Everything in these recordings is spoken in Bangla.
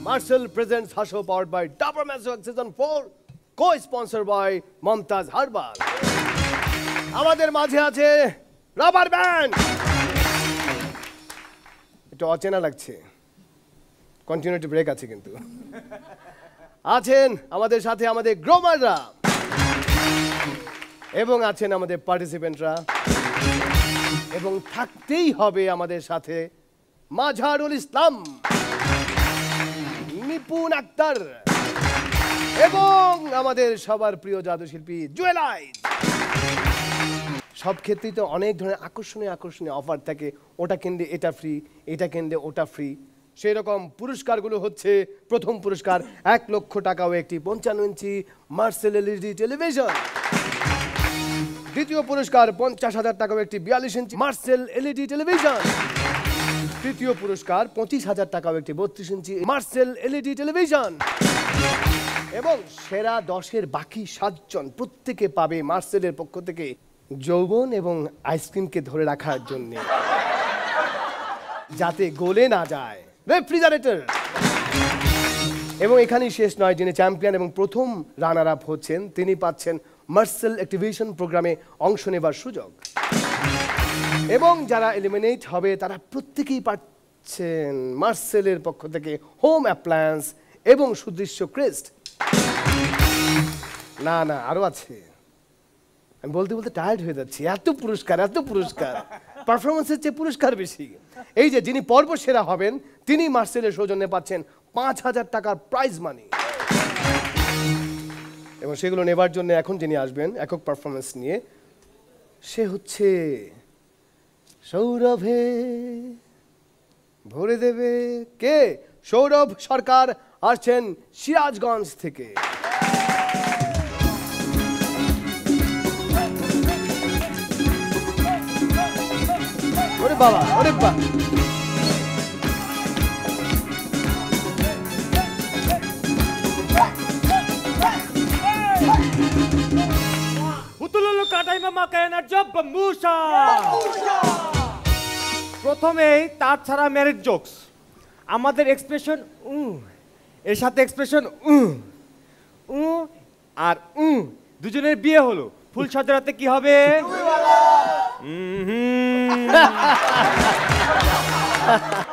Marcel presents Hasho powered by Dabur Masoak Season 4, co-sponsored by Mumtaz Herbal. আমাদের মাঝে আছে রাবার ব্যান্ড। একটু অচেনা লাগছে, কন্টিনিউটি ব্রেক আছে কিন্তু। আছেন আমাদের সাথে আমাদের গ্রোমাররা এবং আছেন আমাদের পার্টিসিপেন্টরা এবং থাকতেই হবে আমাদের সাথে মাঝারুল ইসলাম, নিপুণ আক্তার এবং আমাদের সবার প্রিয় জাদুশিল্পী জুয়েলাই। সব ক্ষেত্রেই তো অনেক ধরনের আকর্ষণীয় অফার থাকে, ওটা কিনলে এটা ফ্রি, এটা কিনলে ওটা ফ্রি। সেই রকম পুরস্কারগুলো হচ্ছে, প্রথম পুরস্কার 1 লক্ষ টাকা ও একটি 55 ইঞ্চি মার্সেল এলইডি টেলিভিশন। দ্বিতীয় পুরস্কার 50,000 টাকা ও একটি 42 ইঞ্চি মার্সেল এলইডি টেলিভিশন। তৃতীয় পুরস্কার 25,000 টাকা ও একটি 32 ইঞ্চি মার্সেল এলইডি টেলিভিশন। এবং সেরা 10-এর বাকি 7 জন প্রত্যেকে পাবে মার্সেলের পক্ষ থেকে যৌবন এবং আইসক্রিমকে ধরে রাখার জন্য, যাতে গলে না যায়, রেফ্রিজারেটর। এবং এখানেই শেষ নয়, যিনি চ্যাম্পিয়ন এবং প্রথম রানার আপ হচ্ছেন তিনি পাচ্ছেন মার্সেল অ্যাক্টিভেশন প্রোগ্রামে অংশ নেবার সুযোগ। এবং যারা এলিমিনেট হবে তারা প্রত্যেকেই পাচ্ছেন মার্সেলের পক্ষ থেকে হোম অ্যাপ্লায়েন্স এবং সুদৃশ্য ক্রেস্ট। না না, আরো আছে, আমি বলতে বলতে টায়ার্ড হয়ে যাচ্ছি। এত পুরস্কার, পারফরমেন্সের চেয়ে পুরস্কার বেশি। এই যে যিনি পর্ব সেরা হবেন তিনি মার্সেলের সৌজন্যে পাচ্ছেন 5,000 টাকার প্রাইজ মানি। এবং সেগুলো নেবার জন্য এখন যিনি আসবেন একক পারফরমেন্স নিয়ে, সে হচ্ছে সৌরভে ভরে দেবে। কে? সৌরভ সরকার আসছেন সিরাজগঞ্জ থেকে। ওরে বাবা, ওরে বাবা, প্রথমেই তার ছাড়া ম্যারেজ জোকস, আমাদের এক্সপ্রেশন এর সাথে এক্সপ্রেশন আর দুজনের বিয়ে হলো। ফুল সজ্জাতে কি হবে?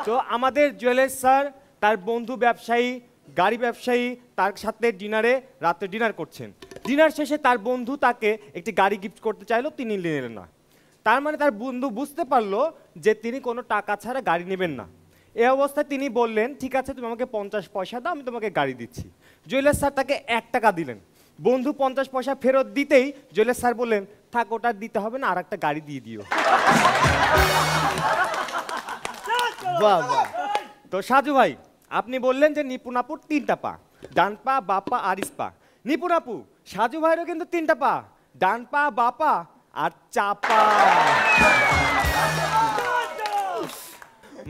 তো আমাদের জুয়েলার্স স্যার তার বন্ধু ব্যবসায়ী, গাড়ি ব্যবসায়ী, তার সাথে রাতে ডিনার করছেন। ডিনার শেষে তার বন্ধু তাকে একটি গাড়ি গিফট করতে চাইলো, তিনি নিলেন না। তার মানে তার বন্ধু বুঝতে পারলো যে তিনি কোনো টাকা ছাড়া গাড়ি নেবেন না। এই অবস্থায় তিনি বললেন, ঠিক আছে তুমি আমাকে 50 পয়সা দাও, আমি তোমাকে গাড়ি দিচ্ছি। জুয়েলার্স স্যার তাকে 1 টাকা দিলেন। বন্ধু 50 পয়সা ফেরত দিতেই জুয়েলার্স স্যার বললেন, থাক ওটা দিতে হবে না, আর একটা গাড়ি দিয়ে দিও। তো সাজু ভাই, আপনি বললেন যে নিপুণ আপুর 3টা পা, ডান পা, বাঁ পা আর ইস্পা। নিপুণ আপু, সাজু ভাইয়েরও কিন্তু 3টা পা, ডান পা, বাঁ পা আর চাপা।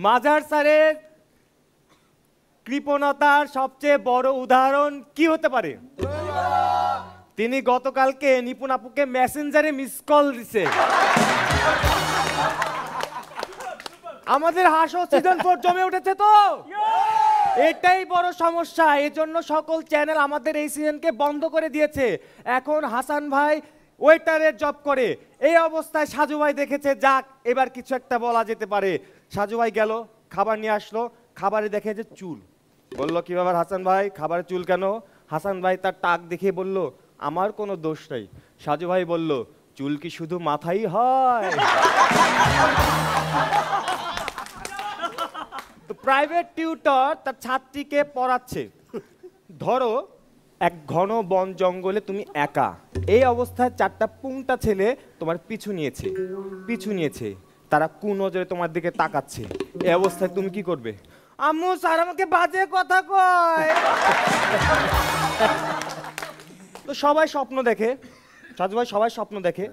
মাজার স্যারের কৃপণতার সবচেয়ে বড় উদাহরণ কি হতে পারে? তিনি গতকালকে নিপুণ আপুকে মেসেঞ্জারে মিস কল দিছে। আমাদের হাসো সিজন 4 জমে উঠেছে তো, এটাই বড় সমস্যা। এজন্য সকল চ্যানেল আমাদের এই সিজনকে বন্ধ করে দিয়েছে। এখন হাসান ভাই ওয়েটারের জব করে। এই অবস্থায় সাজু ভাই দেখেছে, যাক এবার কিছু একটা বলা যেতে পারে। সাজু ভাই গেল, খাবার নিয়ে আসলো, খাবারে দেখে যে চুল। বলল, কি ব্যাপার হাসান ভাই, খাবারে চুল কেন? হাসান ভাই তার টাক দেখে বলল, আমার কোনো দোষ নাই। সাজু ভাই বলল, চুল কি শুধু মাথাই হয়? তো প্রাইভেট টিউটর তার ছাত্রীকে পড়াচ্ছে। ধরো এক ঘন বন জঙ্গলে তুমি একা, এই অবস্থায় 4টা পুংটা ছেলে তোমার পিছু নিয়েছে, তারা কুনজরে তোমার দিকে তাকাচ্ছে। এই অবস্থায় তুমি কি করবে? আম্মু স্যার আমাকে বাজে কথা কয়। তো সবাই স্বপ্ন দেখে, সাজু ভাই, সবাই স্বপ্ন দেখে,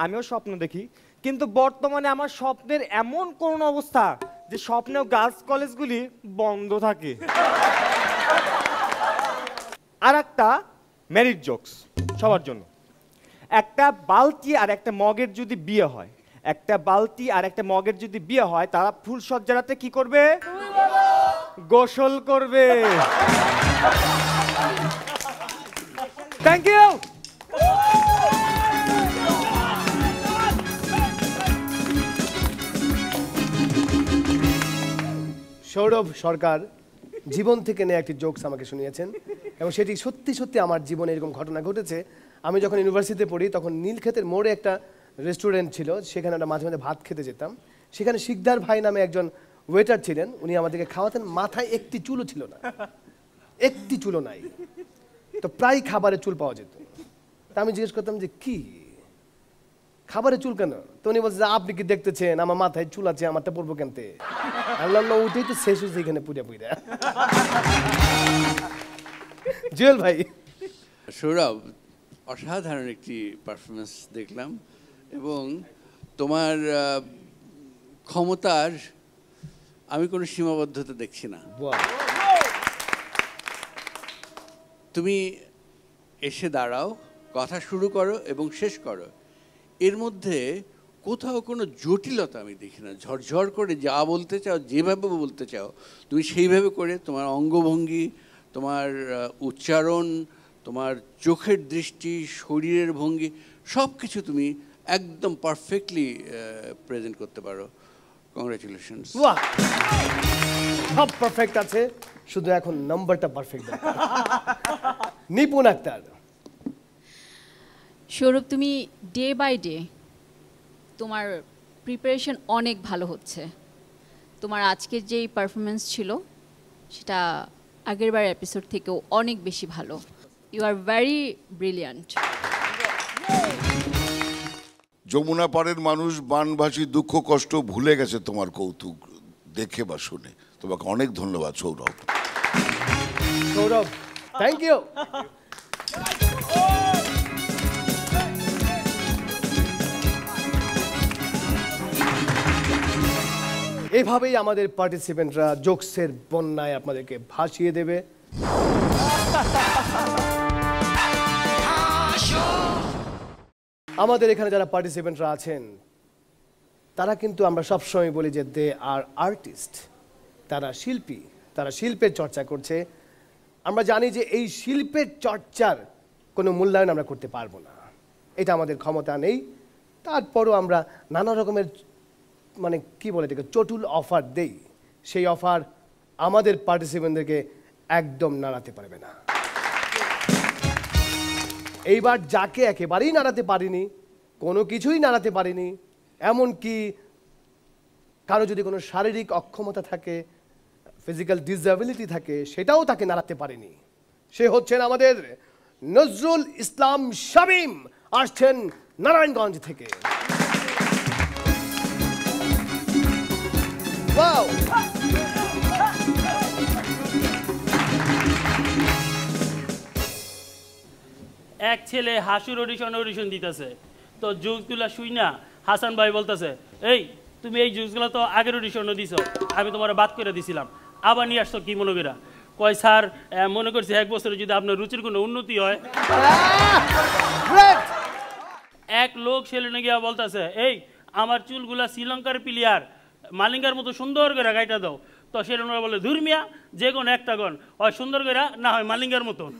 আমিও স্বপ্ন দেখি, কিন্তু বর্তমানে আমার স্বপ্নের এমন কোন অবস্থা যে স্বপ্নেও গার্লস কলেজগুলি বন্ধ থাকে। আর একটা ম্যারিড জোকস সবার জন্য। একটা বালতি আর একটা মগের যদি বিয়ে হয়, তারা ফুলসজ্জাতে কি করবে? গোসল করবে। Thank you. সৌরভ সরকার জীবন থেকে নেওয়া একটি জোকস আমাকে শুনিয়েছেন, এবং সেটি সত্যি সত্যি আমার জীবনে এরকম ঘটনা ঘটেছে। আমি যখন ইউনিভার্সিটিতে পড়ি তখন নীলক্ষেতের মোড়ে একটা রেস্টুরেন্ট ছিল, সেখানে আমরা মাঝে মাঝে ভাত খেতে যেতাম। সেখানে শিকদার ভাই নামে একজন ওয়েটার ছিলেন, উনি আমাদেরকে খাওয়াতেন। মাথায় একটি চুলও ছিল না, একটি চুলও নাই। তো প্রায় খাবারে চুল পাওয়া যেত। তা আমি জিজ্ঞেস করতাম যে কি খাবারে চুল কেন? তো উনি বলছে যে আপনি কি দেখতেছেন আমার মাথায় চুল আছে, আমারটা পড়বো কেনতে? আমি বললাম না, ওইটাই তো শেষ হয়েছে এখানে পুড়ে পুড়ে। জুয়েল ভাই। সৌরভ, অসাধারণ একটি পারফরমেন্স দেখলাম, এবং তোমার ক্ষমতার আমি কোনো সীমাবদ্ধতা দেখছি না। তুমি এসে দাঁড়াও, কথা শুরু করো এবং শেষ করো, এর মধ্যে কোথাও কোনো জটিলতা আমি দেখি না। ঝরঝর করে যা বলতে চাও, যেভাবে বলতে চাও তুমি সেইভাবে করে, তোমার অঙ্গভঙ্গি, তোমার উচ্চারণ, তোমার চোখের দৃষ্টি, শরীরের ভঙ্গি, সব কিছু তুমি একদম পারফেক্টলি প্রেজেন্ট করতে পারো। কংগ্রাচুলেশনস। বাহ, সব পারফেক্ট আছে, শুধু এখন নাম্বারটা পারফেক্ট। নিপুণ আক্তার। সৌরভ, তুমি ডে বাই ডে তোমার প্রিপারেশন অনেক ভালো হচ্ছে। তোমার আজকের যেই পারফরমেন্স ছিল সেটা আগেরবার এপিসোড থেকেও অনেক বেশি ভালো। You are very brilliant. Jamuna পাড়ের মানুষ বানভাসী দুঃখ কষ্ট ভুলে গেছে তোমার কৌতুক দেখে বা শুনে। তোমাকে অনেক ধন্যবাদ সৌরভ। Sourav, thank you. এভাবেই আমাদের পার্টিসিপেন্টরা জোকসের বন্যায় আপনাদেরকে ভাসিয়ে দেবে। আমাদের এখানে যারা পার্টিসিপেন্টরা আছেন তারা কিন্তু আমরা সবসময় বলি যে দে আর আর্টিস্ট, তারা শিল্পী, তারা শিল্পের চর্চা করছে। আমরা জানি যে এই শিল্পের চর্চার কোনো মূল্যায়ন আমরা করতে পারবো না, এটা আমাদের ক্ষমতা নেই। তারপরও আমরা নানা রকমের মানে কি বলে এটাকে চটুল অফার দেই, সেই অফার আমাদের পার্টিসিপেন্টদেরকে একদম নাড়াতে পারবে না। এইবার যাকে একেবারেই নাড়াতে পারিনি, কোনো কিছুই নাড়াতে পারিনি, এমনকি কারো যদি কোনো শারীরিক অক্ষমতা থাকে, ফিজিক্যাল ডিসএবিলিটি থাকে, সেটাও তাকে নাড়াতে পারেনি, সে হচ্ছেন আমাদের নজরুল ইসলাম শামীম, আসছেন নারায়ণগঞ্জ থেকে। ওয়াও! এক ছেলে হাসুর অডিশন দিতেছে, তো জুসগুলা শুই না হাসান ভাই বলতেছে, এই তুমি এই জুসগুলা তো আগের অডিশনও দিছো, আমি তোমার বাদ করে দিছিলাম, আবার নিয়ে আসছো কি মনে করা? কয় স্যার মনে করছি 1 বছরে যদি আপনার রুচির কোনো উন্নতি হয়। এক লোক সেলুনে গিয়া বলতেছে, এই আমার চুলগুলা শ্রীলঙ্কার প্লেয়ার মালিঙ্গার মতো সুন্দর করে গাইটা দাও। তো সেলুনরা বলে, ধুরমিয়া যে কোনো একটা গন হয় সুন্দর করে, না হয় মালিঙ্গার মতন।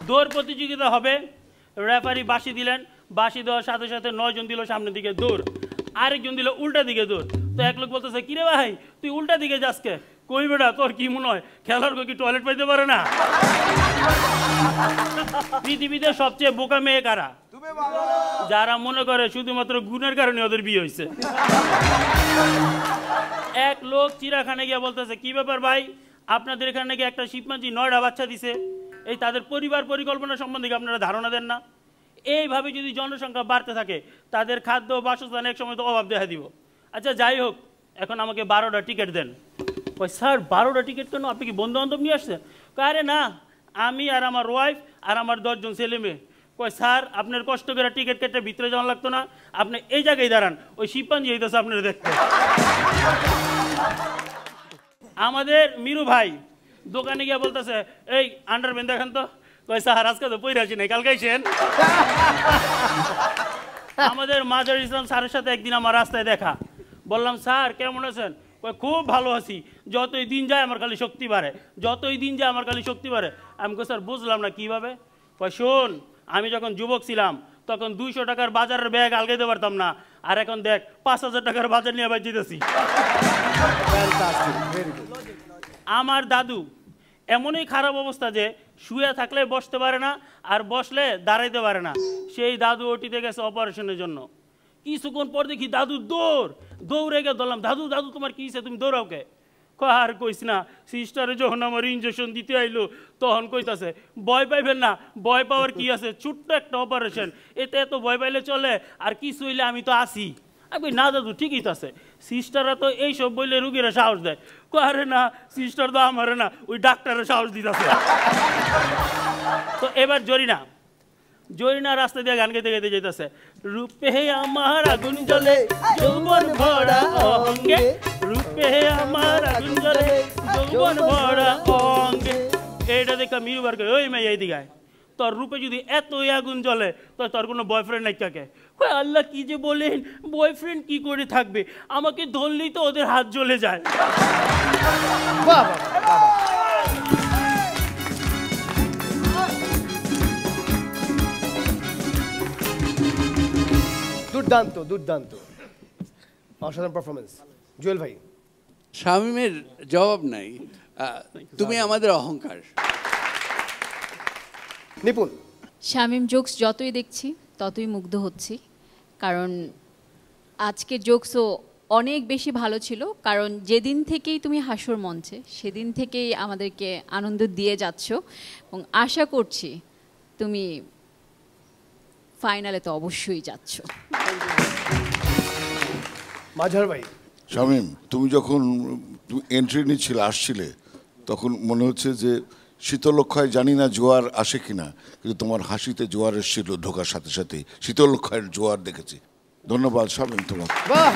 দৌড় প্রতিযোগিতা হবে, রেফারি বাঁশি দিলেন, বাঁশি দেওয়ার সাথে সাথে 9 জন দিল সামনের দিকে দৌড়, আরেকজন দিল উল্টা দিকে দৌড়। তো এক লোক বলতেছে, কিরে ভাই তুই উল্টা দিকে যাসকে? কই বেটা তোর কি মনে হয় খেলার কি টয়লেট পাইতে পারে না? পৃথিবীতে সবচেয়ে বোকা মেয়ে কারা? যারা মনে করে শুধুমাত্র গুণের কারণে ওদের বিয়ে হয়েছে। এক লোক চিড়াখানে গিয়ে বলতেছে, কি ব্যাপার ভাই আপনাদের এখানে নাকি একটা শিবমাঝি 9টা বাচ্চা দিছে, এই তাদের পরিবার পরিকল্পনা সম্বন্ধে আপনারা ধারণা দেন না? এইভাবে যদি জনসংখ্যা বাড়তে থাকে তাদের খাদ্য বাসস্থান এক সময় তো অভাব দেখা দিব। আচ্ছা যাই হোক, এখন আমাকে 12টা টিকিট দেন। কই স্যার 12টা টিকিট কেন, আপনি কি বন্ধু বান্ধব নিয়ে আসছেন? কয় আরে না, আমি আর আমার ওয়াইফ আর আমার 10 জন ছেলে মেয়ে। কয় স্যার আপনার কষ্ট করে টিকিট কেটে ভিতরে যাওয়া লাগতো না, আপনি এই জায়গায় দাঁড়ান, ওই শিবপাঞ্জি হইতেছে আপনারা দেখতে। আমাদের মিরু ভাই দোকানে গিয়ে বলতেছে এই আন্ডারপ্যান্ট দেখেন তো। কয় স্যার আজকে তো পইরা আসি নাই, কালকে আইছেন। আমাদের মাজার ইসলাম স্যারের সাথে একদিন আমার রাস্তায় দেখা, বললাম স্যার কেমন আছেন? কয় খুব ভালো আছি, যতই দিন যায় আমার খালি শক্তি বাড়ে, যতই দিন যায় আমার খালি শক্তি বাড়ে। আমি কই স্যার বুঝলাম না কিভাবে? কয় শোন, আমি যখন যুবক ছিলাম তখন 200 টাকার বাজারের ব্যাগ আলগাইতে পারতাম না, আর এখন দেখ 5000 টাকার বাজার নিয়ে আবার যেতেছি। আমার দাদু এমনই খারাপ অবস্থা যে শুয়ে থাকলে বসতে পারে না, আর বসলে দাঁড়াইতে পারে না। সেই দাদু ওটিতে গেছে অপারেশনের জন্য। কিছুক্ষণ পর দেখি দাদু দৌড়ে গিয়ে ধরলাম, দাদু দাদু তোমার কি হয়েছে, তুমি দৌড়াও কে? আর কইস না, সিস্টারে যখন আমার ইঞ্জেকশন দিতে আইলো তখন কইতাছে ভয় পাইবেন না, ভয় পাওয়ার কি আছে, ছোট্ট একটা অপারেশন, এতে এত ভয় পাইলে চলে, আর কিছু হইলে আমি তো আসি। আমি না দাদু ঠিকই তো আছে, সিস্টাররা তো এইসব বললে রুগীরা সাহস দেয়। আরে না, সিস্টার তো আমারে না, ওই ডাক্তারের সাহস দিতেছে। তো এবার জরিনা রাস্তা দিয়ে গান গাইতে গাইতে যেতেছে, রূপে আমার আগুন জ্বলে যৌবন ভরা অঙ্গে, রূপে আমার আগুন জ্বলে যৌবন ভরা অঙ্গে। এইটা দেখা মিরু বার করে, ওই মেয়ে এইদিকে তোর রূপে যদি এতই আগুন জ্বলে তো তোর কোনো বয়ফ্রেন্ড নাই কাকে? আল্লাহ কি যে বলেন, বয়ফ্রেন্ড কি করে থাকবে, আমাকে ধরলেই তো ওদের হাত জ্বলে যায়। দুর্দান্ত দুর্দান্ত, অসাধারণ পারফরমেন্স। জুয়েল ভাই। শামীমের জবাব নাই, তুমি আমাদের অহংকার। নিপুণ। শামীম জোকস যতই দেখছি ততই মুগ্ধ হচ্ছি, কারণ আজকের জোকসও অনেক বেশি ভালো ছিল। কারণ যেদিন থেকেই তুমি হাসর মঞ্চে সেদিন থেকেই আমাদেরকে আনন্দ দিয়ে যাচ্ছ, এবং আশা করছি তুমি ফাইনালে তো অবশ্যই যাচ্ছ। মাঝার ভাই। শামীম, তুমি যখন এন্ট্রি নিচ্ছিলে, আসছিলে, তখন মনে হচ্ছে যে শীতলক্ষায় জানি না জোয়ার আসে কিনা, কিন্তু তোমার হাসিতে জোয়ার এসেছিল ঢোকার সাথে সাথে, শীতলক্ষায় জোয়ার দেখেছি। ধন্যবাদ শামীম তোমাকে। বাহ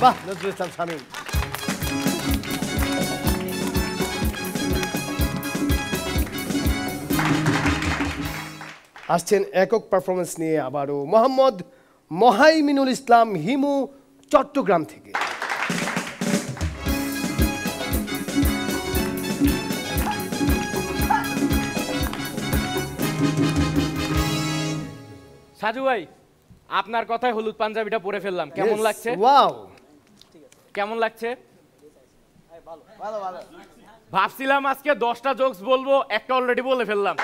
বাহ, নজরুল ইসলাম শামীম। আসছেন একক পারফরমেন্স নিয়ে আবারও মোহাম্মদ মহাইমিনুল ইসলাম হিমু, চট্টগ্রাম থেকে। সাজু ভাই, আপনার কথায় হলুদ পাঞ্জাবিটা পরে ফেললাম, কেমন লাগছে? ওয়াও, কেমন লাগছে? ভাবছিলাম আজকে 10টা জোকস বলবো, একটা অলরেডি বলে ফেললাম।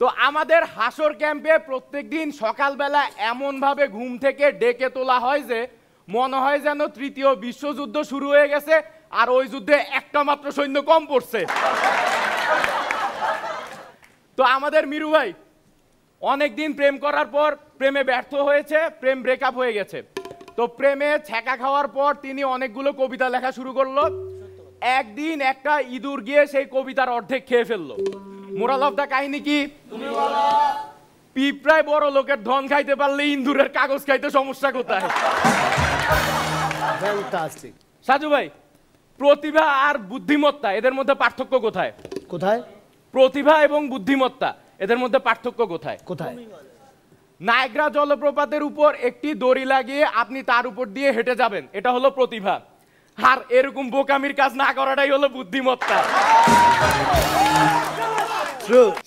তো আমাদের হাসর ক্যাম্পে প্রত্যেকদিন সকালবেলা এমন ভাবে ঘুম থেকে ডেকে তোলা হয় যে মনে হয় যেন তৃতীয় বিশ্বযুদ্ধ শুরু হয়ে গেছে, আর ওই যুদ্ধে একটা মাত্র সৈন্য কম পড়ছে। তো আমাদের মিরু ভাই অনেকদিন প্রেম করার পর প্রেমে ব্যর্থ হয়েছে, প্রেম ব্রেকআপ হয়ে গেছে। তো প্রেমে ছ্যাঁকা খাওয়ার পর তিনি অনেকগুলো কবিতা লেখা শুরু করলো। একদিন একটা ইঁদুর গিয়ে সেই কবিতার অর্ধেক খেয়ে ফেললো। মোরাল অফ দা কাহিনী কি? পিঁপড়ায় বড় লোকের ধন খাইতে পারলে ইঁদুরের কাগজ খাইতে সমস্যা কোথায়? ফ্যান্টাস্টিক। সাজু ভাই, প্রতিভা আর বুদ্ধিমত্তা এদের মধ্যে পার্থক্য কোথায়? কোথায়? প্রতিভা এবং বুদ্ধিমত্তা এদের মধ্যে পার্থক্য কোথায়? কোথায়? নায়াগ্রা জলপ্রপাতের উপর একটি দড়ি লাগিয়ে আপনি তার উপর দিয়ে হেঁটে যাবেন, এটা হলো প্রতিভা। আর এরকম বোকামির কাজ না করাটাই হলো বুদ্ধিমত্তা।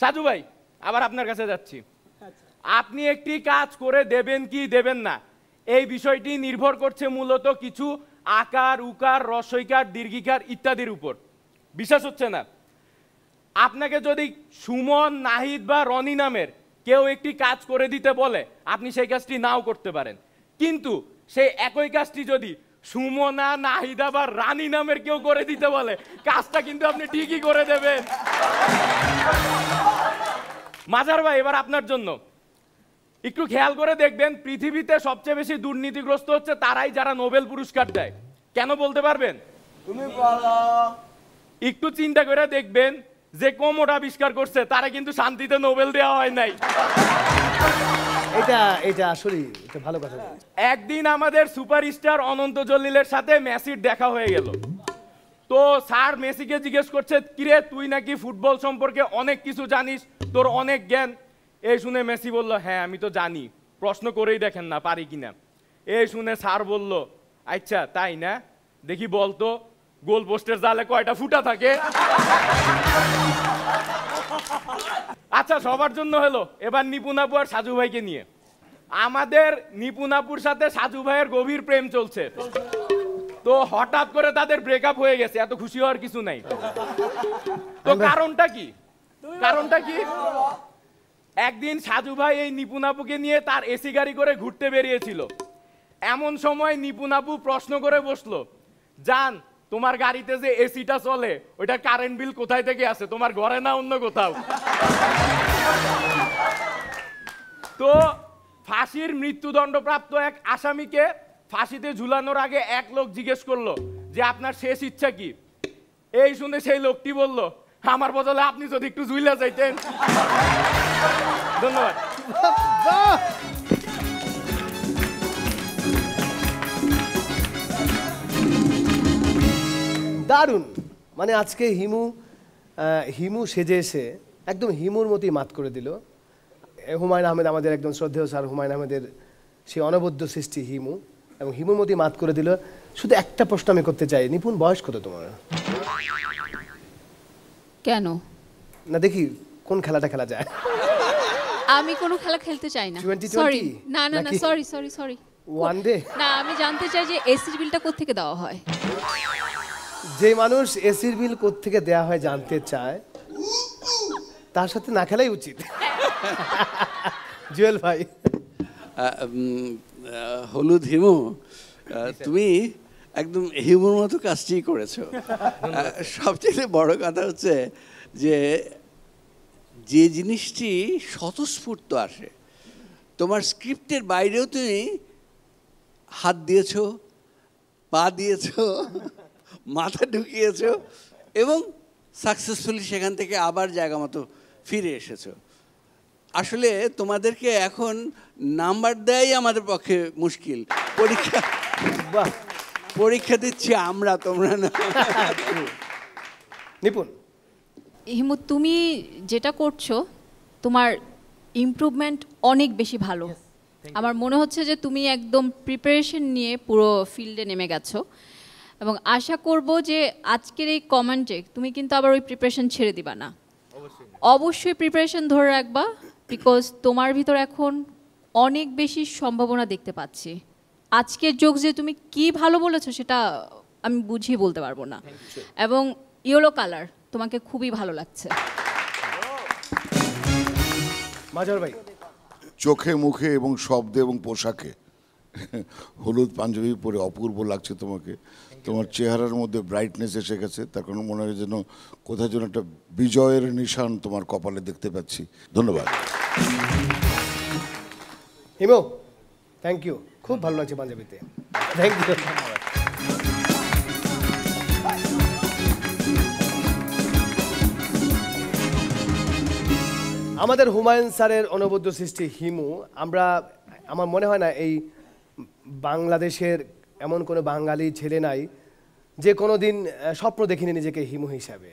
সাজু ভাই, আবার আপনার কাছে যাচ্ছি। আপনি একটি কাজ করে দেবেন কি দেবেন না, এই বিষয়টি নির্ভর করছে মূলত কিছু আকার, উকার, রস্বইকার, দীর্ঘিকার ইত্যাদির উপর। বিশ্বাস হচ্ছে না? আপনাকে যদি সুমন, নাহিদ বা রনি নামের কেউ একটি কাজ করে দিতে বলে, আপনি সেই কাজটি নাও করতে পারেন, কিন্তু সেই একই কাজটি যদি সুমনা, নাহিদা বা রানী নামের কেউ করে দিতে বলে, কাজটা কিন্তু আপনি ঠিকই করে দেবেন। মাজার ভাই, এবার আপনার জন্য একটু খেয়াল করে দেখবেন, পৃথিবীতে সবচেয়ে বেশি দুর্নীতিগ্রস্ত হচ্ছে তারাই যারা নোবেল পুরস্কার দেয়। কেন বলতে পারবেন? একটু চিন্তা করে দেখবেন, যে কোমর আবিষ্কার করছে তারা কিন্তু শান্তিতে নোবেল দেওয়া হয় নাই। এটা আসলে এটা ভালো কথা। একদিন আমাদের সুপারস্টার অনন্ত জলিলের সাথে মেসির দেখা হয়ে গেল। তো স্যার মেসিকে জিজ্ঞেস করছে, কিরে তুই নাকি ফুটবল সম্পর্কে অনেক কিছু জানিস, তোর অনেক জ্ঞান। এই শুনে মেসি বলল, হ্যাঁ আমি তো জানি, প্রশ্ন করেই দেখেন না পারি কিনা। এই শুনে স্যার বলল, আচ্ছা তাই না, দেখি বলতো গোল পোস্টের জালে কয়টা ফুটা থাকে। আচ্ছা, সবার জন্য হলো। এবার নিপুণ আপু আর সাজু ভাইকে নিয়ে। আমাদের নিপুণ আপুর সাথে সাজু ভাইয়ের গভীর প্রেম চলছে, তো হঠাৎ করে তাদের ব্রেকআপ হয়ে গেছে, এত খুশি হওয়ার কিছু নাই। তো কারণটা কি? কারণটা কি? একদিন সাজু ভাই এই নিপুণ আপুকে নিয়ে তার এসি গাড়ি করে ঘুরতে বেরিয়েছিল। এমন সময় নিপুণ আপু প্রশ্ন করে বসলো, জান তোমার গাড়িতে যে এসিটা চলে ওইটা কারেন্ট বিল কোথায় থেকে আসে, তোমার ঘরে না অন্য কোথাও? তো ফাঁসির মৃত্যুদণ্ডপ্রাপ্ত এক আসামিকে ফাঁসিতে ঝুলানোর আগে এক লোক জিজ্ঞেস করলো যে আপনার শেষ ইচ্ছা কি? এই শুনে সেই লোকটি বলল, আমার বদলে আপনি যদি একটু ঝুইলা যাইতেন। ধন্যবাদ। দারুণ। মানে আজকে হিমু সেজে এসে একদম হিমুর মতোই মাত করে দিল। হুমায়ুন আহমেদ, আমাদের একদম শ্রদ্ধেয় স্যার হুমায়ুন আহমেদের সেই অনবদ্য সৃষ্টি হিমু, এবং হিমুর মতোই মাত করে দিল। শুধু একটা প্রশ্ন আমি করতে চাই, নিপুণ বয়স কত তোমার? কেন? না দেখি কোন খেলাটা খেলা যায়। আমি কোনো খেলা খেলতে চাই না। 2020? সরি, না না না, নাকি? সরি। One day? না, আমি জানতে চাই যে এসির বিলটা কোত্থেকে দেওয়া হয়। যে মানুষ এসির বিল কোত্থেকে দেওয়া হয় জানতে চায়, তার সাথে না খেলাই উচিত। জুয়েল ভাই। হলুদ হিমু, তুমি একদম হিমুর মতো কাজটি করেছো। সবচেয়ে বড় কথা হচ্ছে যে যে জিনিসটি স্বতঃস্ফূর্ত আসে, তোমার স্ক্রিপ্টের বাইরেও তুমি হাত দিয়েছো, পা দিয়েছো, মাথা ঢুকিয়েছো এবং সাকসেসফুলি সেখান থেকে আবার জায়গা মতো ফিরে এসেছো। আসলে তোমাদেরকে এখন নাম্বার দেয় আমাদের পক্ষে মুশকিল। পরীক্ষা দিচ্ছি আমরা, তোমরা না। নিপুণ। হিমু, তুমি যেটা করছো তোমার ইমপ্রুভমেন্ট অনেক বেশি ভালো। আমার মনে হচ্ছে যে তুমি একদম প্রিপারেশন নিয়ে পুরো ফিল্ডে নেমে গেছো, এবং আশা করব যে আজকের এই কমেন্টে তুমি কিন্তু আবার ওই প্রিপারেশন ছেড়ে দিবা না। অবশ্যই প্রিপারেশন ধরে রাখবা, বিকজ তোমার ভিতর এখন অনেক বেশি সম্ভাবনা দেখতে পাচ্ছি। আজকের জোক যে তুমি কি ভালো বলেছো সেটা আমি বুঝিয়ে বলতে পারবো না, এবং ইয়েলো কালার তোমাকে খুবই ভালো লাগছে। মাজার ভাই। চোখে, মুখে এবং শব্দে এবং পোশাকে হলুদ পাঞ্জাবি পরে অপূর্ব লাগছে তোমাকে। তোমার চেহারার মধ্যে ব্রাইটনেস এসে গেছে, তার কারণ মনে হয় যেন কোথায় যেন একটা বিজয়ের নিশান তোমার কপালে দেখতে পাচ্ছি। ধন্যবাদ। হিমু, থ্যাংক ইউ, খুব ভালো লাগছে পাঞ্জাবিতে। Thank you. আমাদের হুমায়ুন স্যারের অনবদ্য সৃষ্টি হিমু, আমার মনে হয় না এই বাংলাদেশের এমন কোনো বাঙালি ছেলে নাই যে কোনো দিন স্বপ্ন দেখিনি নিজেকে হিমু হিসাবে।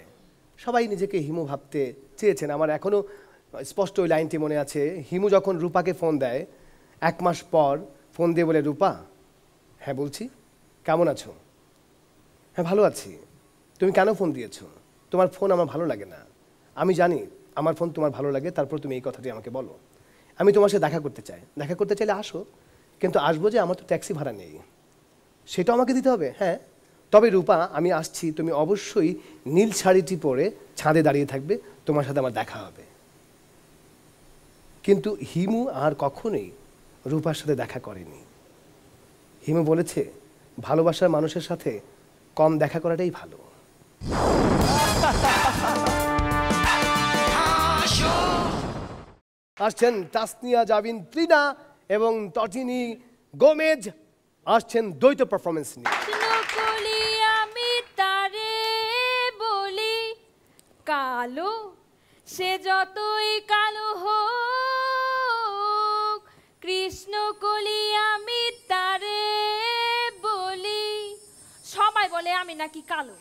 সবাই নিজেকে হিমু ভাবতে চেয়েছেন। আমার এখনও স্পষ্ট ওই লাইনটি মনে আছে। হিমু যখন রূপাকে ফোন দেয় 1 মাস পর, ফোন দিয়ে বলে, রূপা, হ্যাঁ বলছি, কেমন আছো? হ্যাঁ ভালো আছি। তুমি কেন ফোন দিয়েছো? তোমার ফোন আমার ভালো লাগে না। আমি জানি আমার ফোন তোমার ভালো লাগে, তারপর তুমি এই কথাটি আমাকে বলো। আমি তোমার সাথে দেখা করতে চাই। দেখা করতে চাইলে আসো, কিন্তু আসবো যে আমার তো ট্যাক্সি ভাড়া নেই, সেটাও আমাকে দিতে হবে। হ্যাঁ, তবে রূপা আমি আসছি, তুমি অবশ্যই নীল শাড়িটি পরে ছাদে দাঁড়িয়ে থাকবে, তোমার সাথে আমার দেখা হবে। কিন্তু হিমু আর কখনোই রূপার সাথে দেখা করেনি। হিমু বলেছে ভালোবাসার মানুষের সাথে কম দেখা করাটাই ভালো। আসছেন তাসনিয়া জাবিন ত্রিনা এবং তটিনী গোমেজ, আসছেন দ্বৈত পারফরমেন্স নিয়ে। নকলি আমি তারে বলি কালো, সে যতই কালো হোক, কৃষ্ণ কলি আমি তারে বলি। সবাই বলে আমি নাকি কালো,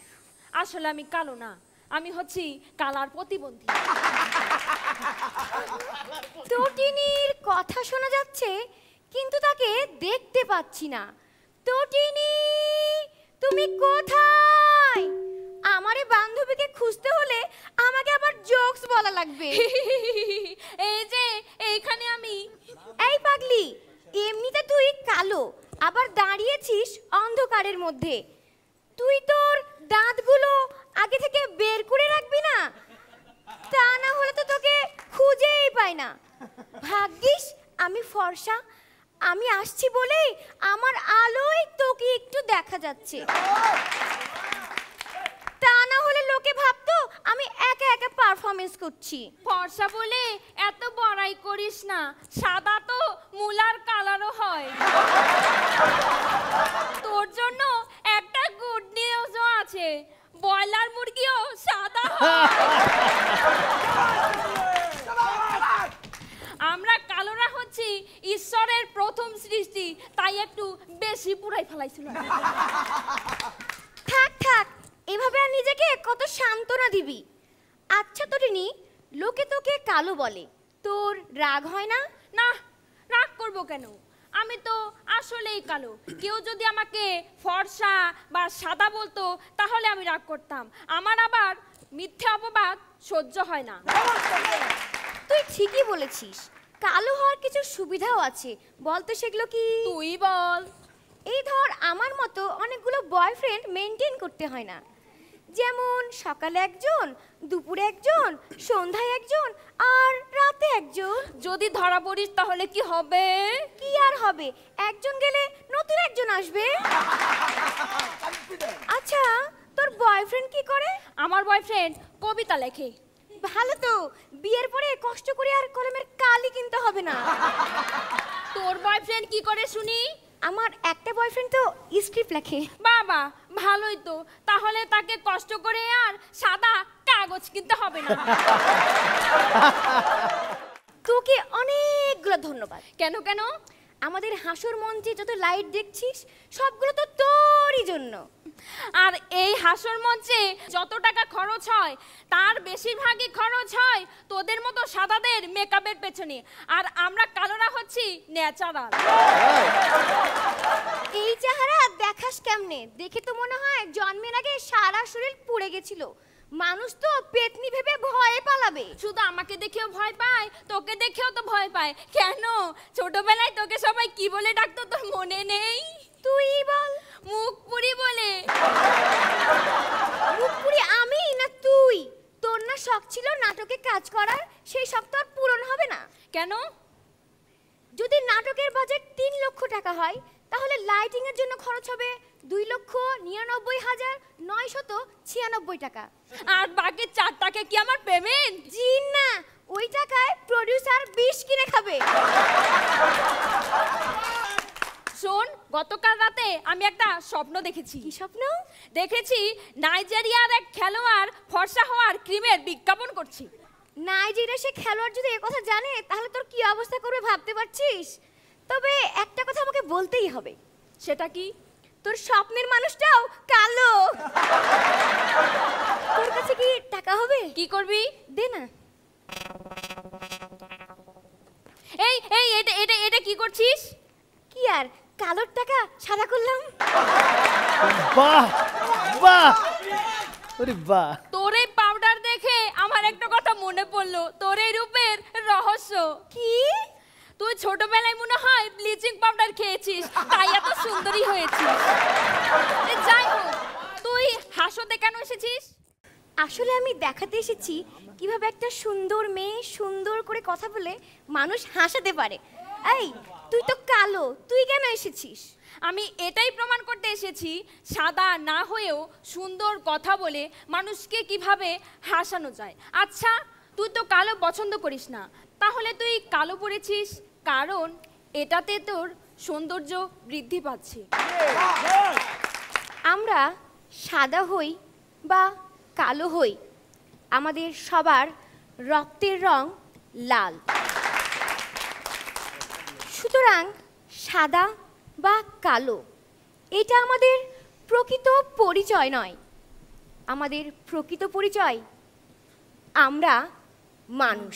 আসলে আমি কালো না, আমি হচ্ছি কালার প্রতিবন্ধী। তটিনীর কথা শোনা যাচ্ছে কিন্তু তাকে দেখতে পাচ্ছি না। তটিনী, তুমি কোথায়? আমারে বান্ধবীকে খুঁজতে হলে আমাকে আবার জোকস বলা লাগবে। এই যে এইখানে আমি। এই পাগলি, এমনিতে তুই কালো, আবার দাঁড়িয়েছিস অন্ধকারের মধ্যে। তুই তোর দাঁতগুলো আগে থেকে বের করে রাখবি না, তা না হলে তো তোকে খুঁজেই পাই না। ভাগ্যিস আমি ফর্সা, আমি আসছি বলেই আমার আলোয় তোকে একটু দেখা যাচ্ছে, তা না হলে লোকে ভাবতো আমি একা একা পারফরমেন্স করছি। ফর্সা বলে এত বড়াই করিস না, সাদা তো মুলার কালারও হয়। তোর জন্য একটা গুড নিউজও আছে, ব্রয়লার মুরগিও সাদা হয়। আমরা কালোরা হচ্ছি ঈশ্বরের প্রথম সৃষ্টি, তাই একটু বেশি পুরাই ফেলাইছিল। থাক থাক, এভাবে আর নিজেকে কত সান্ত্বনা দিবি। আচ্ছা তটিনী, লোকে তোকে কালো বলে, তোর রাগ হয় না? না, রাগ করব কেন? আমি তো আসলেই কালো। কেউ যদি আমাকে ফর্সা বা সাদা বলতো তাহলে আমি রাগ করতাম। আমার আবার মিথ্যা অপবাদ সহ্য হয় না। তুই ঠিকই বলেছিস, কালো হওয়ার কিছু সুবিধাও আছে। বলতো সেগুলো কি? তুই বল। এই ধর, আমার মতো অনেকগুলো বয়ফ্রেন্ড মেনটেন করতে হয় না। যেমন সকালে একজন, দুপুরে একজন, সন্ধ্যায় একজন, আর রাতে একজন। যদি ধরা পড়িস তাহলে কি হবে? কি আর হবে, একজন গেলে নতুন একজন আসবে। আচ্ছা, তোর বয়ফ্রেন্ড কি করে? আমার বয়ফ্রেন্ড কবিতা লেখে। ভালো তো, বিয়ের পরে কষ্ট করে আর কলমের কালি কিনতে হবে না। তোর বয়ফ্রেন্ড কি করে শুনি? আমার একটা বয়ফ্রেন্ড তো স্ক্রিপ্ট লেখে। বাবা, ভালোই তো, তাহলে তাকে কষ্ট করে আর সাদা কাগজ কিনতে হবে না। তোকে অনেকগুলো ধন্যবাদ। কেন কেন? আমাদের হাসর মঞ্চে যত লাইট দেখছিস সবগুলো তো তোরই জন্য। আর এই হাসর মঞ্চে যত টাকা খরচ হয় তার বেশিরভাগই খরচ হয় তোদের মতো সাদাদের মেকআপের পেছনে, আর আমরা কালোরা হচ্ছি ন্যাচারাল। এই চেহারা দেখাস কেমনে? দেখে তো মনে হয় জন্মের আগে সারা শরীর পুড়ে গেছিল। মানুষ তো পেতনি ভেবে ভয়ে পালাবে। শুধু আমাকে দেখেও ভয় পায়, তোকে দেখেও তো ভয় পায়। কেন? ছোটবেলায় তোকে সবাই কি বলে ডাকতো তোর মনে নেই? তুই বল। মুখ পুরি বলে। মুখ পুরি আমি না তুই? তোর না শখ ছিল নাটকে কাজ করার, সেই শখ তো আর পূরণ হবে না। কেন? যদি নাটকের বাজেট 3 লক্ষ টাকা হয় তাহলে লাইটিং এর জন্য খরচ হবে 2,99,996 টাকা। আর বাকি 4 টাকা কি আমার পেমেন্ট? জি না, ওই টাকায় প্রোডিউসার 20 কিনে খাবে। শোন, গতকাল রাতে আমি একটা স্বপ্ন দেখেছি। কি স্বপ্ন? দেখেছি নাইজেরিয়ার এক খেলোয়াড় ফর্সা হওয়ার ক্রিমের বিজ্ঞাপন করছে। নাইজেরিয়া সে খেলোয়াড় যদি এই কথা জানে তাহলে তোর কি অবস্থা করবে ভাবতে পারছিস? তবে একটা কথা আমাকে বলতেই হবে। সেটা কি? তোর স্বপ্নের মানুষটাও কালো। তোর কাছে কি টাকা হবে? কি করবি? দে না। এই এই এটা এটা এটা কি করছিস? কি আর, কালোর টাকা সাদা করলাম। বাহ বাহ, ওরে বাহ। তোর এই পাউডার দেখে আমার একটা কথা মনে পড়লো, তোর এই রূপের রহস্য। কি? তুই ছোটবেলায় মনে হয় ব্লিচিং পাউডার খেয়েছিস, তাই এত সুন্দরী হয়েছিস। যাই হোক, তুই হাসতে কেন এসেছিস? আসলে আমি দেখাতে এসেছি কিভাবে একটা সুন্দর মেয়ে সুন্দর করে কথা বলে মানুষ হাসাতে পারে। এই, তুই তো কালো, তুই কেন এসেছিস? আমি এটাই প্রমাণ করতে এসেছি সাদা না হয়েও সুন্দর কথা বলে মানুষকে কিভাবে হাসানো যায়। আচ্ছা, তুই তো কালো পছন্দ করিস না, তাহলে তুই কালো পরেছিস কারণ এটাতে তোর সৌন্দর্য বৃদ্ধি পাচ্ছে। আমরা সাদা হই বা কালো হই, আমাদের সবার রক্তের রং লাল। সুতরাং সাদা বা কালো এটা আমাদের প্রকৃত পরিচয় নয়। আমাদের প্রকৃত পরিচয় আমরা মানুষ।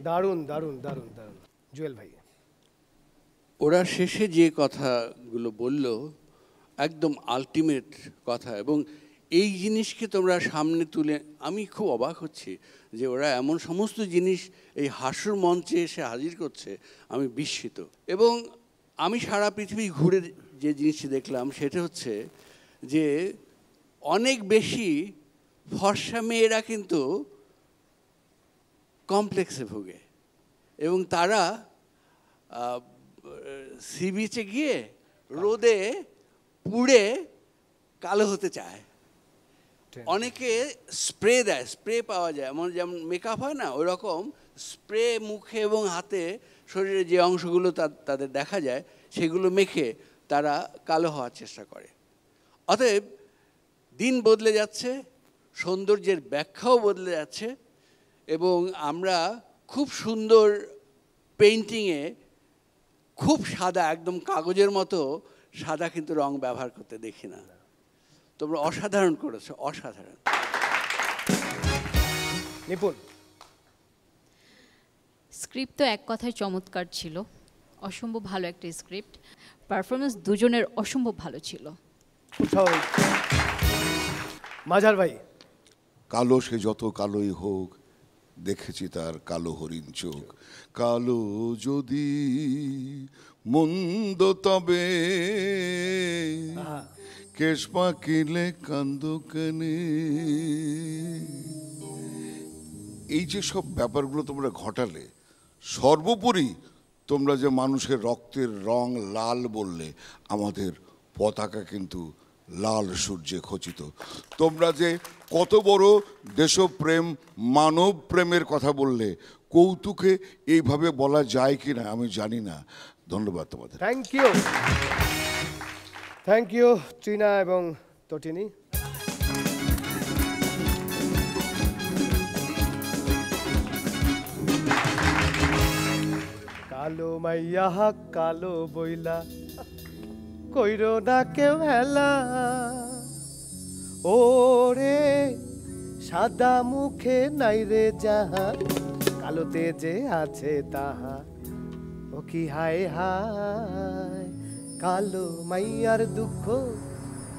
দারুণ দারুণ দারুণ দারুণ। জুয়েল ভাই, ওরা শেষে যে কথাগুলো বলল একদম আলটিমেট কথা, এবং এই জিনিসকে তোমরা সামনে তুলে আমি খুব অবাক হচ্ছি যে ওরা এমন সমস্ত জিনিস এই হাস্যর মঞ্চে এসে হাজির করছে, আমি বিস্মিত। এবং আমি সারা পৃথিবী ঘুরে যে জিনিসটি দেখলাম সেটা হচ্ছে যে অনেক বেশি ফর্সা মেয়েরা কিন্তু কমপ্লেক্সে ভোগে এবং তারা সি বিচে গিয়ে রোদে পুড়ে কালো হতে চায়। অনেকে স্প্রে দেয়, স্প্রে পাওয়া যায়, যেমন মেকআপ হয় না, ওই রকম স্প্রে মুখে এবং হাতে শরীরে যে অংশগুলো তাদের দেখা যায় সেগুলো মেখে তারা কালো হওয়ার চেষ্টা করে। অতএব দিন বদলে যাচ্ছে, সৌন্দর্যের ব্যাখ্যাও বদলে যাচ্ছে, এবং আমরা খুব সুন্দর পেইন্টিংয়ে খুব সাদা, একদম কাগজের মতো সাদা কিন্তু রং ব্যবহার করতে দেখি না। তোমরা অসাধারণ করেছো, অসাধারণ। নিপুণ, স্ক্রিপ্ট তো এক কথায় চমৎকার ছিল, অসম্ভব ভালো একটা স্ক্রিপ্ট। পারফরমেন্স দুজনের অসম্ভব ভালো ছিল। মাজার ভাই, কালো সে যত কালোই হোক, দেখেছি তার কালো হরিণ চোখ। কালো যদি মন্দ তবে কেশ পাকিলে কান্দ কেনে। এই যে সব ব্যাপারগুলো তোমরা ঘটালে, সর্বোপরি তোমরা যে মানুষের রক্তের রং লাল বললে, আমাদের পতাকা কিন্তু লাল সূর্যে খচিত। তোমরা যে কত বড় দেশপ্রেম, মানব প্রেমের কথা বললে, কৌতুকে এইভাবে বলা যায় কি না আমি জানি না। ধন্যবাদ তোমাদের। Thank you, thank you Trina এবং তটিনী। কালো মাইয়া কালো বইলা কইরো না কেউ হেলা, ওরে সাদা মুখে নাই রে যাহা, কালোতে যে আছে তাহা, ও কি হায় হায়, কালো মাইয়ার দুঃখ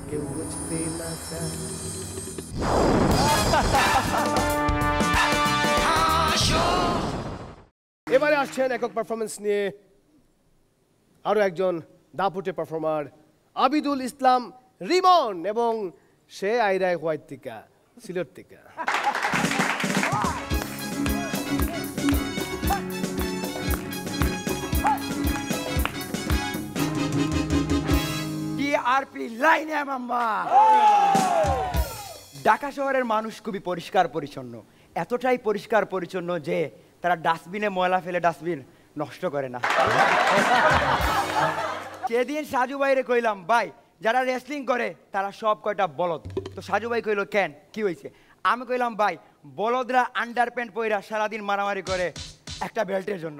কেউ বুঝতে না চায়। এবারে আসছেন একক পারফরমেন্স নিয়ে আরো একজন দাপুটে পারফর্মার, আবিদুল ইসলাম রিমন, এবং সে আইরাই হোয়াইট টিকা, সিলেট টিকা। টিআরপি লাইনে মাম্মা। ঢাকা শহরের মানুষ খুবই পরিষ্কার পরিচ্ছন্ন, এতটাই পরিষ্কার পরিচ্ছন্ন যে তারা ডাস্টবিনে ময়লা ফেলে ডাস্টবিন নষ্ট করে না। সেদিন সাজু ভাইরে কইলাম, ভাই যারা রেসলিং করে তারা সব কয়টা বলদ। তো সাজু ভাই কইলো, কেন কি হয়েছে? আমি কইলাম, ভাই বলদরা আন্ডার প্যান্ট পইরা সারাদিন মারামারি করে একটা বেল্টের জন্য।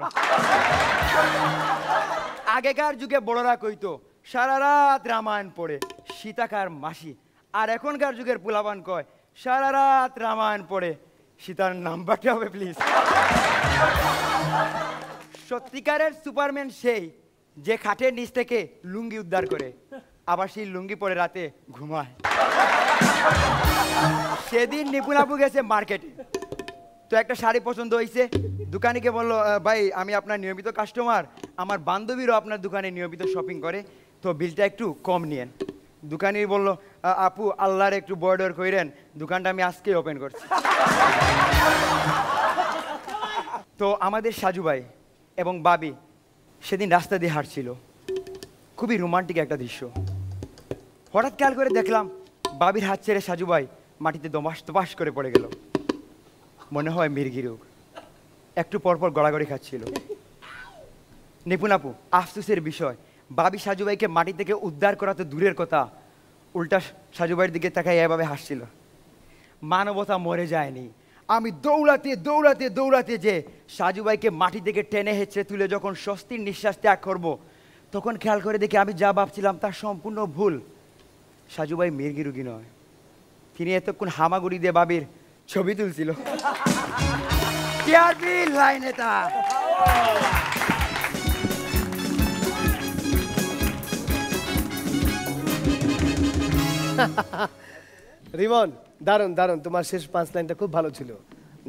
আগেকার যুগে বড়রা কইতো সারা রাত রামায়ণ পড়ে সীতাকার মাসি, আর এখনকার যুগের পোলাপান কয় সারা রাত রামায়ণ পড়ে সীতার নাম্বারটা হবে প্লিজ। সত্যিকারের সুপারম্যান সেই যে খাটের নিচ থেকে লুঙ্গি উদ্ধার করে, আবার সেই লুঙ্গি পরে রাতে ঘুমায়। সেদিন নিপুণ আপু গেছে মার্কেটে, তো একটা শাড়ি পছন্দ হয়েছে, দোকানিকে বললো, ভাই আমি আপনার নিয়মিত কাস্টমার, আমার বান্ধবীরও আপনার দোকানে নিয়মিত শপিং করে, তো বিলটা একটু কম নিয়েন। দোকানি বললো আপু আল্লাহর একটু বর্ডার কইরেন, দোকানটা আমি আজকেই ওপেন করছি। তো আমাদের সাজু ভাই এবং বাবি সেদিন রাস্তা দিয়ে হাঁটছিল, খুবই রোমান্টিক একটা দৃশ্য। হঠাৎ খেয়াল করে দেখলাম বাবির হাত ছেড়ে সাজু ভাই মাটিতে দমাস করে পড়ে গেল, মনে হয় মির্গি রোগ। একটু পরপর গড়াগড়ি খাচ্ছিল। নিপুণ আপু, আফসোসের বিষয় বাবি সাজু ভাইকে মাটি থেকে উদ্ধার করা তো দূরের কথা, উল্টা সাজু ভাইয়ের দিকে তাকায় এভাবে হাসছিল। মানবতা মরে যায়নি। আমি দৌড়াতে দৌড়াতে দৌড়াতে যে সাজু ভাইকে মাটি থেকে টেনে হেঁচড়ে তুলে যখন স্বস্তির নিঃশ্বাস ত্যাগ করবো, তখন খেয়াল করে দেখি আমি যা ভাবছিলাম তার সম্পূর্ণ ভুল। সাজু ভাই মির্গি রুগী নয়, তিনি এতক্ষণ হামাগুড়ি দিয়ে বাবির ছবি তুলছিল। রিমন, দারুণ দারুণ, তোমার শেষ 5 লাইনটা খুব ভালো ছিল।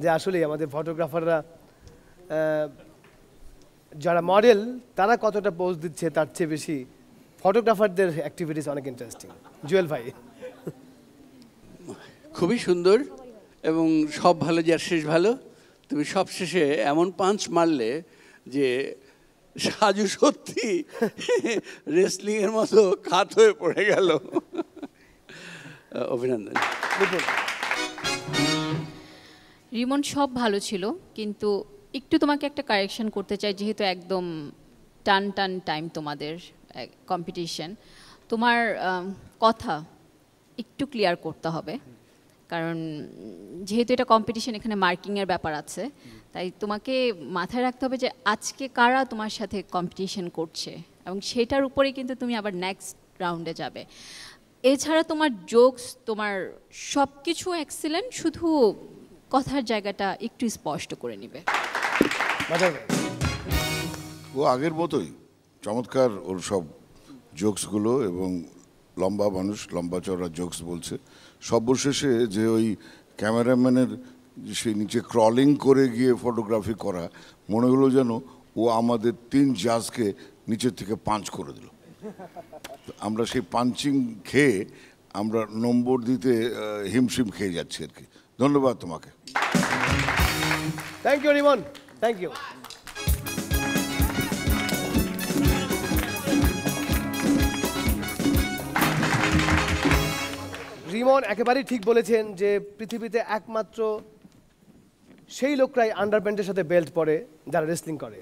যে আসলেই আমাদের ফটোগ্রাফাররা যারা মডেল তারা কতটা পোজ দিচ্ছে তার চেয়ে বেশি ফটোগ্রাফারদের অ্যাক্টিভিটিস অনেক ইন্টারেস্টিং। জুয়েল ভাই, খুবই সুন্দর এবং সব ভালো যার শেষ ভালো। তুমি সব শেষে এমন পাঞ্চ মারলে যে সাজু সত্যি রেসলিং এর মতো কাত হয়ে পড়ে গেল। অভিনন্দন। রিমন, সব ভালো ছিল, কিন্তু একটু তোমাকে একটা কারেকশন করতে চাই। যেহেতু একদম টান টাইম তোমাদের কম্পিটিশন, তোমার কথা একটু ক্লিয়ার করতে হবে, কারণ যেহেতু এটা কম্পিটিশন, এখানে মার্কিংয়ের ব্যাপার আছে। তাই তোমাকে মাথায় রাখতে হবে যে আজকে কারা তোমার সাথে কম্পিটিশন করছে, এবং সেটার উপরেই কিন্তু তুমি আবার নেক্সট রাউন্ডে যাবে। এছাড়া তোমার জোকস, তোমার সব কিছু এক্সিলেন্ট, শুধু কথার জায়গাটা একটু স্পষ্ট করে নিবে। ও আগের মতোই চমৎকার ওর সব জোকসগুলো, এবং লম্বা মানুষ, লম্বা চড়া জোকস বলছে। সর্বশেষে যে ওই ক্যামেরাম্যানের সে নিচে ক্রলিং করে গিয়ে ফটোগ্রাফি করা, মনে হলো যেন ও আমাদের 3 জাজকে নিচের থেকে পাঞ্চ করে দিল। আমরা সেই পাঞ্চিং খেয়ে আমরা নম্বর দিতে হিমশিম খেয়ে যাচ্ছি আর কি। ধন্যবাদ তোমাকে। Thank you Rimon, thank you. Rimon একেবারেই ঠিক বলেছেন যে পৃথিবীতে একমাত্র সেই লোকরাই আন্ডারপ্যান্টের সাথে বেল্ট পরে যারা রেসলিং করে।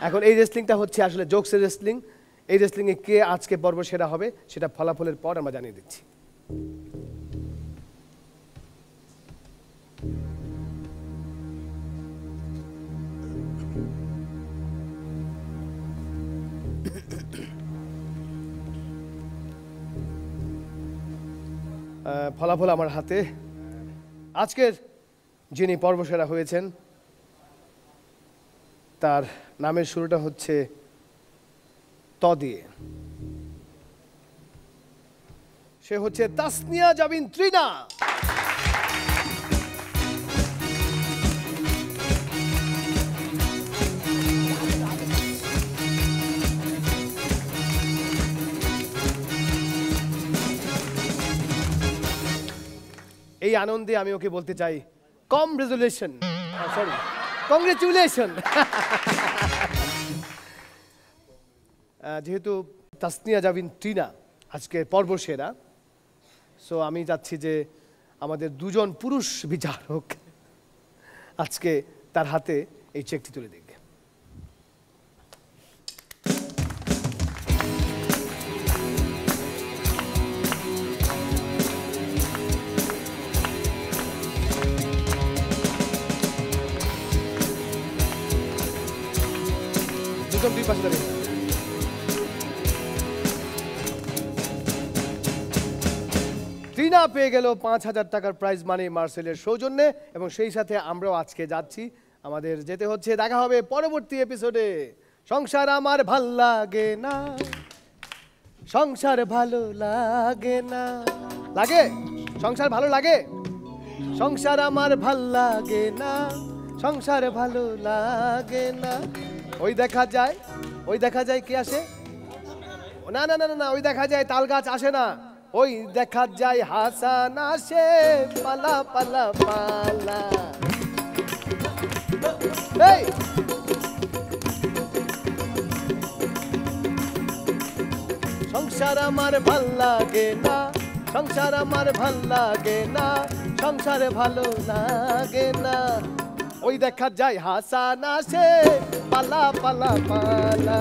এখন এই রেসলিংটা হচ্ছে আসলে জোকসের রেসলিং। এই রেসলিংয়ে কে আজকে পর্ব সেরা হবে সেটা ফলাফলের পর আমরা জানিয়ে দিচ্ছি। ফলাফল আমার হাতে। আজকের যিনি পর্বসেরা হয়েছেন তার নামের শুরুটা হচ্ছে ত দিয়ে। সে হচ্ছে তাসনিয়া জাবিন ত্রিনা। এই আনন্দে আমি ওকে বলতে চাই কংগ্রেচুলেশন, সরি কংগ্রেচুলেশন। যেহেতু তাসনিয়া জাবিন টিনা আজকের পর্ব সেরা, সো আমি চাচ্ছি যে আমাদের 2 জন পুরুষ বিচারক আজকে তার হাতে এই চেকটি তুলে দিক। টিনা পেয়ে গেল 5,000 টাকার প্রাইজ মানি মার্সেলের সৌজন্যে, এবং সেই সাথে আমরাও আজকে যাচ্ছি, আমাদের যেতে হচ্ছে। দেখা হবে পরবর্তী এপিসোডে। সংসার আমার ভাল লাগে না, সংসার ভালো লাগে না। লাগে? সংসার ভালো লাগে? সংসার আমার ভাল লাগে না, সংসার ভালো লাগে না। ওই দেখা যায় কে আসে, না না না না না, ওই দেখা যায় তাল গাছ আসে না, ওই দেখা যায় হাসান আসে পালা পালা পালা। এই সংসার আমার ভাল লাগে না, সংসার আমার ভাল লাগে না, সংসারে ভালো লাগে না, ওই দেখা যায় হাসান আসে পালা পালা পালা।